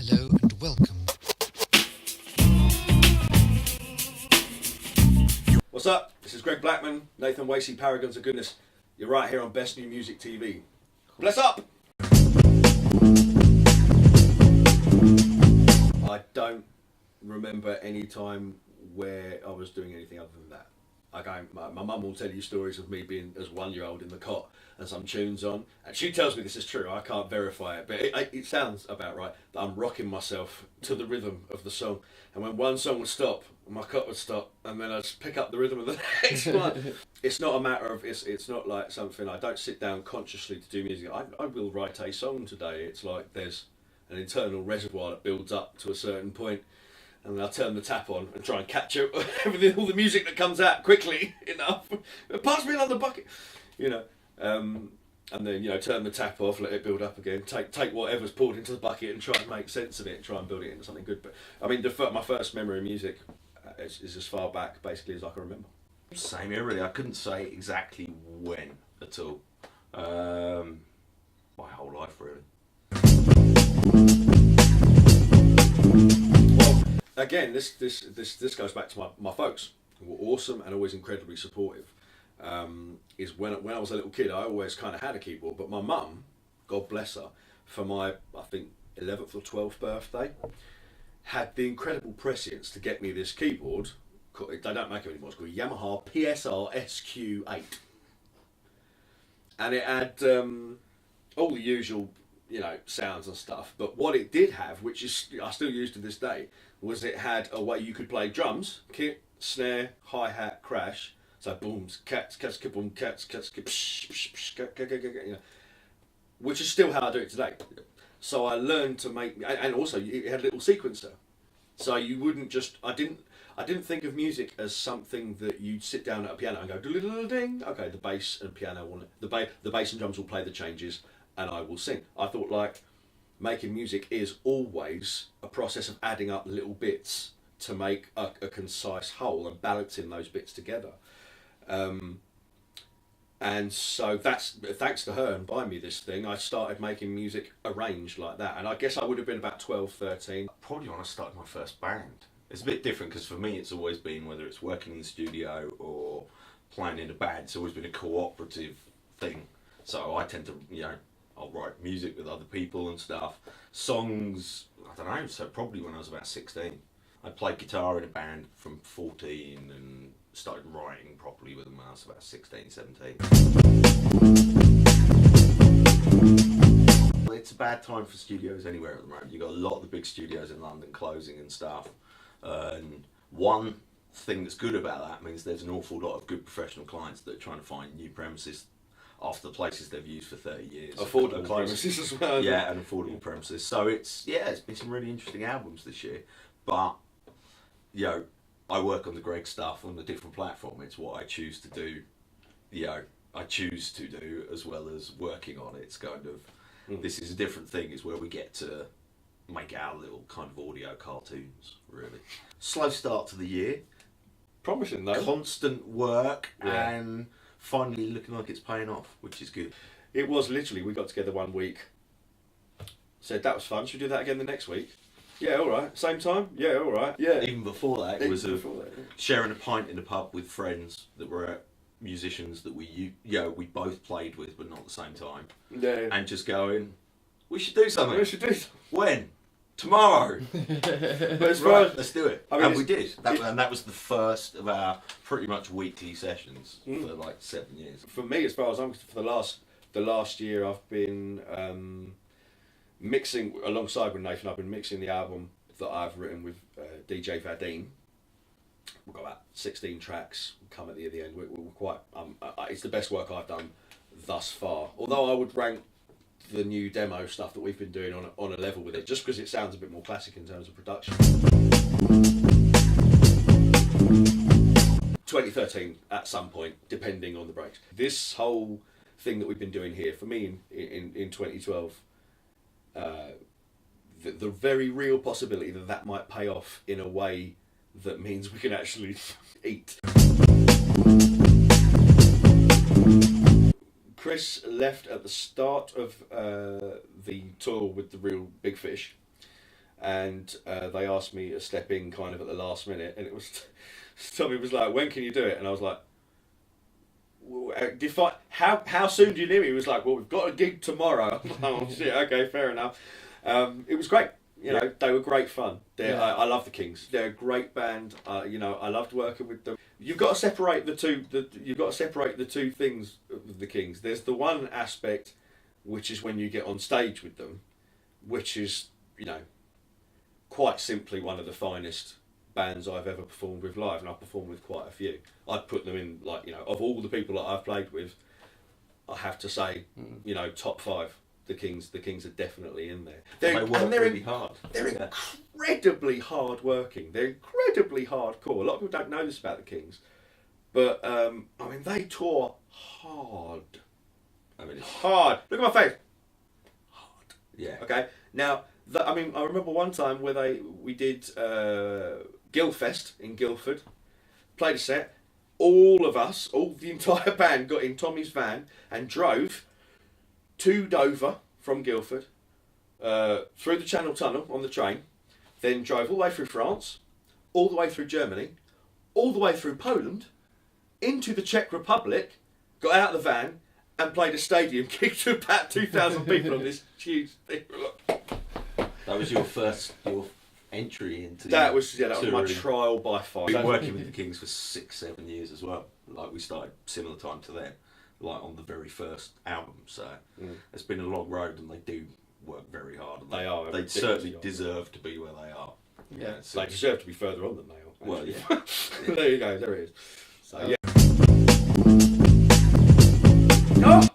Hello and welcome. What's up? This is Greg Blackman, Nathan Wasey, Paragons of Goodness. You're right here on Best New Music TV. Bless up! I don't remember any time where I was doing anything other than that. My mum will tell you stories of me being as 1-year-old in the cot and some tunes on, and she tells me this is true. I can't verify it, but it sounds about right that I'm rocking myself to the rhythm of the song, and when one song would stop, my cot would stop, and then I'd just pick up the rhythm of the next one. It's not a matter of it's not like something I don't sit down consciously to do music. I will write a song today. It's like there's an internal reservoir that builds up to a certain point, and then I'll turn the tap on and try and capture everything, all the music that comes out quickly enough. Pass me another bucket, and then turn the tap off, let it build up again. Take whatever's poured into the bucket and try and make sense of it and try and build it into something good. But I mean, my first memory of music is as far back basically as I can remember. Same here, really. I couldn't say exactly when at all. My whole life, really. Well, again, this goes back to my folks, who were awesome and always incredibly supportive. Is when I was a little kid, I always kind of had a keyboard, but my mum, God bless her, for my I think 11th or 12th birthday, had the incredible prescience to get me this keyboard. They don't make it anymore. It's called Yamaha PSR SQ8, and it had all the usual sounds and stuff. But what it did have, which is I still use to this day, was it had a way you could play drums, kick, snare, hi hat, crash. So booms, cats, boom, cats, which is still how I do it today. So I learned to make, and also it had a little sequencer. So you wouldn't just, I didn't think of music as something that you'd sit down at a piano and go ding. Okay, the bass and piano the bass and drums will play the changes, and I will sing. I thought like making music is always a process of adding up little bits to make a concise whole and balancing those bits together. And so that's thanks to her and buying me this thing, I started making music arranged like that. And I guess I would have been about 12, 13. Probably when I started my first band. It's a bit different because for me it's always been, whether it's working in the studio or playing in a band, it's always been a cooperative thing. So I tend to, I'll write music with other people and stuff. Songs, I don't know, so probably when I was about 16. I played guitar in a band from 14 and started writing properly with them when I was about 16, 17. It's a bad time for studios anywhere at the moment. You've got a lot of the big studios in London closing and stuff. And one thing that's good about that means there's an awful lot of good professional clients that are trying to find new premises after the places they've used for 30 years. Affordable premises as well. Yeah, and affordable premises. So it's been some really interesting albums this year. But, I work on the Greg stuff on a different platform. It's what I choose to do. I choose to do as well as working on it. It's kind of, this is a different thing. It's where we get to make our little kind of audio cartoons, really. Slow start to the year. Promising though. Constant work and finally looking like it's paying off, which is good. It was literally, we got together one week, said that was fun, should we do that again the next week? Yeah, all right. Same time? Yeah, all right. Yeah. Even before that, it was sharing a pint in a pub with friends that were musicians that we both played with, but not at the same time. Yeah. And just going, we should do something. We should do something. When? Tomorrow. But as far as, let's do it. And we did. That was the first of our pretty much weekly sessions for like 7 years. For me, as far as I'm concerned, for the last year, I've been mixing alongside with Nathan. I've been mixing the album that I've written with DJ Vadim. We've got about 16 tracks. Come at the end. We're quite. It's the best work I've done thus far. Although I would rank the new demo stuff that we've been doing on a level with it, just because it sounds a bit more classic in terms of production. 2013 at some point, depending on the breaks. This whole thing that we've been doing here, for me in 2012, the very real possibility that might pay off in a way that means we can actually eat. Chris left at the start of the tour with the real big fish, and they asked me to step in kind of at the last minute, and it was Tommy was like, "When can you do it?" And I was like, how soon do you need me? He was like, "Well, we've got a gig tomorrow." Oh shit, okay, fair enough. It was great. You know, they were great fun. I love the Kings. They're a great band. You know, I loved working with them. You've got to separate the two. You've got to separate the two things with the Kings. There's the one aspect, which is when you get on stage with them, which is, you know, quite simply one of the finest bands I've ever performed with live, and I've performed with quite a few. I'd put them in, like, you know, of all the people that I've played with, I have to say, you know, top 5. The Kings are definitely in there. They work really hard. They're incredibly hard working. They're incredibly hardcore. A lot of people don't know this about the Kings, but I mean, they tour hard. I mean, it's hard. Look at my face. Hard. Yeah. Okay. Now, I mean, I remember one time where we did Guildfest in Guildford. Played a set. All of us, the entire band, got in Tommy's van and drove to Dover from Guildford, through the Channel Tunnel on the train, then drove all the way through France, all the way through Germany, all the way through Poland, into the Czech Republic, got out of the van and played a stadium gig to about 2,000 people on this huge thing. That was your entry into that was my trial by fire. We've been working with the Kings for 6-7 years as well. Like, we started similar time to them, like on the very first album. So it's been a long road, and they do work very hard. And they certainly deserve to be where they are. Yeah, they deserve to be further on than they are. Well, yeah. There you go. There it is. So yeah. Oh,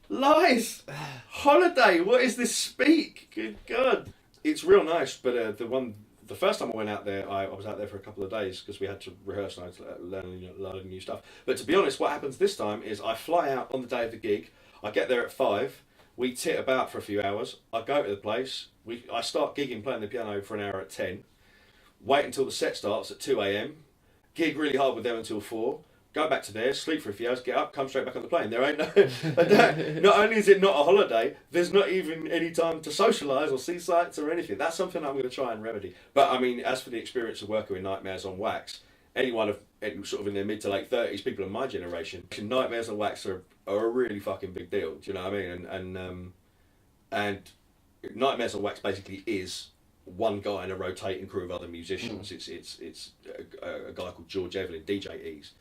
lies. Holiday. What is this speak? Good God. It's real nice, but the first time I went out there, I was out there for a couple of days because we had to rehearse and I had to learn a lot of new stuff. But to be honest, what happens this time is I fly out on the day of the gig. I get there at 5. We tit about for a few hours. I go to the place. I start gigging, playing the piano for an hour at 10. Wait until the set starts at 2 a.m. Gig really hard with them until 4. Go back to there, sleep for a few hours, get up, come straight back on the plane. There ain't no... Not only is it not a holiday, there's not even any time to socialise or see sights or anything. That's something I'm going to try and remedy. But, I mean, as for the experience of working with Nightmares on Wax, anyone sort of in their mid to late 30s, people of my generation, Nightmares on Wax are a really fucking big deal. Do you know what I mean? And Nightmares on Wax basically is one guy in a rotating crew of other musicians. It's a guy called George Evelyn, DJ Ease.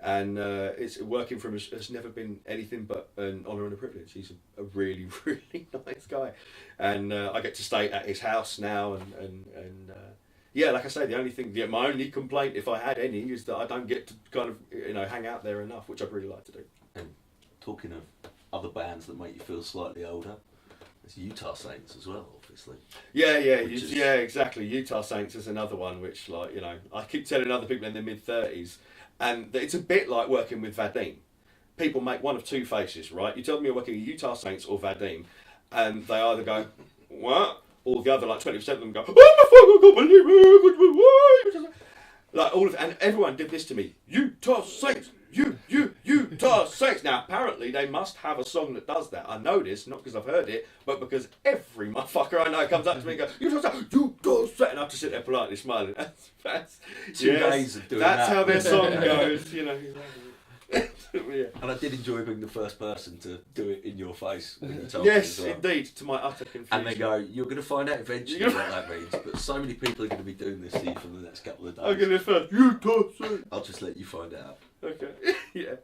And it's working for him has never been anything but an honour and a privilege. He's a really, really nice guy, and I get to stay at his house now. And yeah, like I say, my only complaint, if I had any, is that I don't get to kind of hang out there enough, which I'd really like to do. And talking of other bands that make you feel slightly older, there's Utah Saints as well, obviously. Yeah, exactly. Utah Saints is another one which, I keep telling other people in their mid-30s. And it's a bit like working with Vadim. People make one of two faces, right? You tell them you're working with Utah Saints or Vadim, and they either go, what? Or the other, like 20% of them go, oh my fuck, I can't believe it. Like and everyone did this to me. Utah Saints, Utah Saints. Now apparently they must have a song that does that. I know this, not because I've heard it, but because every motherfucker I know comes up to me and goes, Utah Saints, and I have to sit there politely smiling. That's 2 days of doing that. That's how their song goes, Yeah. And I did enjoy being the first person to do it in your face when you told yes, me as well. Indeed, to my utter confusion. And they go, you're going to find out eventually what that means, but so many people are going to be doing this to you for the next couple of days. I'm going to first, Utah Saints. I'll just let you find out. Okay, yeah.